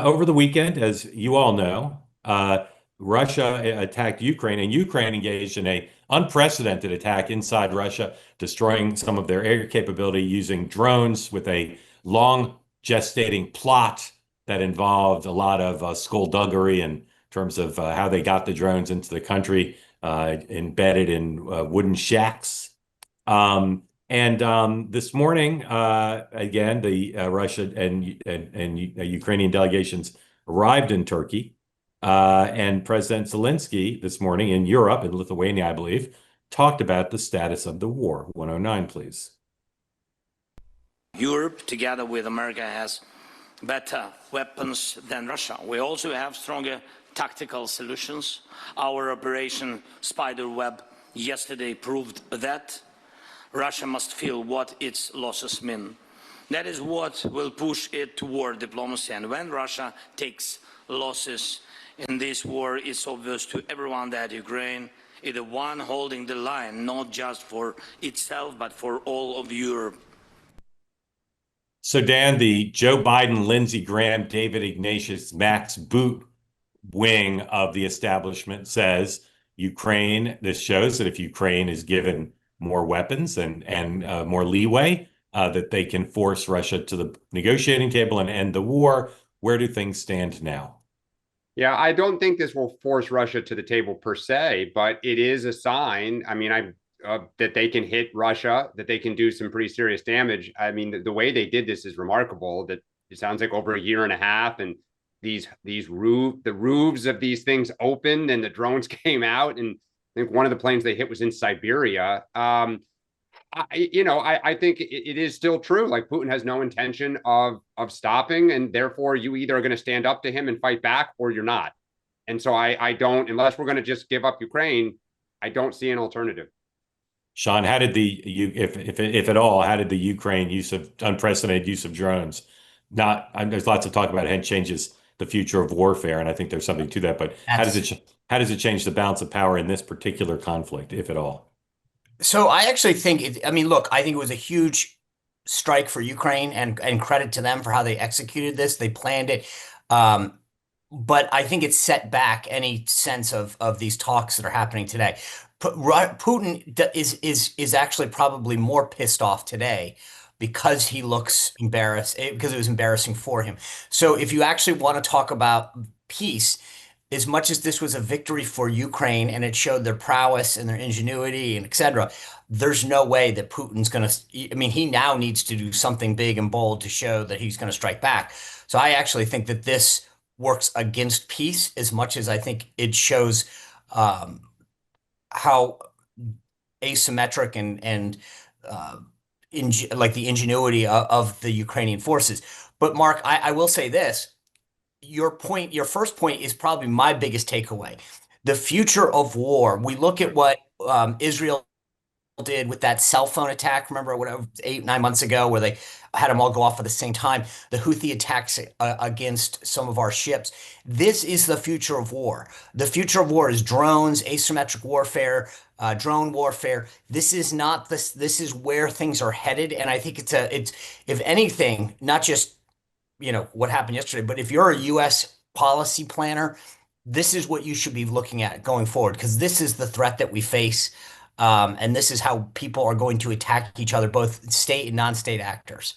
Over the weekend, as you all know, Russia attacked Ukraine, and Ukraine engaged in a unprecedented attack inside Russia, destroying some of their air capability using drones with a long gestating plot that involved a lot of skullduggery in terms of how they got the drones into the country, embedded in wooden shacks. And this morning, again, the Russia and Ukrainian delegations arrived in Turkey, and President Zelensky this morning in Europe, in Lithuania, I believe, talked about the status of the war. 109, please. Europe, together with America, has better weapons than Russia. We also have stronger tactical solutions. Our Operation Spiderweb yesterday proved that. Russia must feel what its losses mean. That is what will push it toward diplomacy. And when Russia takes losses in this war, it's obvious to everyone that Ukraine is the one holding the line, not just for itself, but for all of Europe. So, Dan, the Joe Biden, Lindsey Graham, David Ignatius, Max Boot wing of the establishment says this shows that if Ukraine is given more weapons and more leeway, that they can force Russia to the negotiating table and end the war. Where do things stand now? Yeah, I don't think this will force Russia to the table per se, but it is a sign. I mean, that they can hit Russia, that they can do some pretty serious damage. I mean, the way they did this is remarkable. That it sounds like over a year and a half, and the roofs of these things opened, and the drones came out, and I think one of the planes they hit was in Siberia. I think it is still true. Like, Putin has no intention of stopping, and therefore you either are going to stand up to him and fight back, or you're not. And so I don't, unless we're going to just give up Ukraine, I don't see an alternative. Sean, how did if at all, how did the Ukraine unprecedented use of drones? There's lots of talk about how it changes the future of warfare, and I think there's something to that. But how does it change the balance of power in this particular conflict, if at all? So I actually think look, I think it was a huge strike for Ukraine, and credit to them for how they executed this. They planned it. But I think it's set back any sense of these talks that are happening today. Putin is actually probably more pissed off today because he looks embarrassed, because it was embarrassing for him. So if you actually want to talk about peace, as much as this was a victory for Ukraine and it showed their prowess and their ingenuity and et cetera, there's no way that Putin's going to, he now needs to do something big and bold to show that he's going to strike back. So I actually think that this works against peace as much as I think it shows how asymmetric and like the ingenuity of the Ukrainian forces. But Mark, I will say this. Your first point is probably my biggest takeaway. The future of war. We look at what Israel did with that cell phone attack. Remember, whatever, 8-9 months ago, where they had them all go off at the same time. The Houthi attacks against some of our ships. This is the future of war. The future of war is drones, asymmetric warfare, drone warfare. This is not this. This is where things are headed, and I think it's if anything, not just what happened yesterday, but if you're a U.S. policy planner, this is what you should be looking at going forward, because this is the threat that we face. And this is how people are going to attack each other, both state and non-state actors.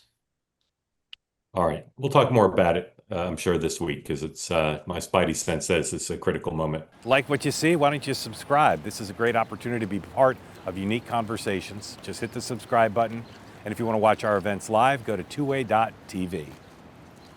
All right. We'll talk more about it, I'm sure, this week, because it's my spidey sense says it's a critical moment. Like what you see? Why don't you subscribe? This is a great opportunity to be part of unique conversations. Just hit the subscribe button. And if you want to watch our events live, go to twoway.tv.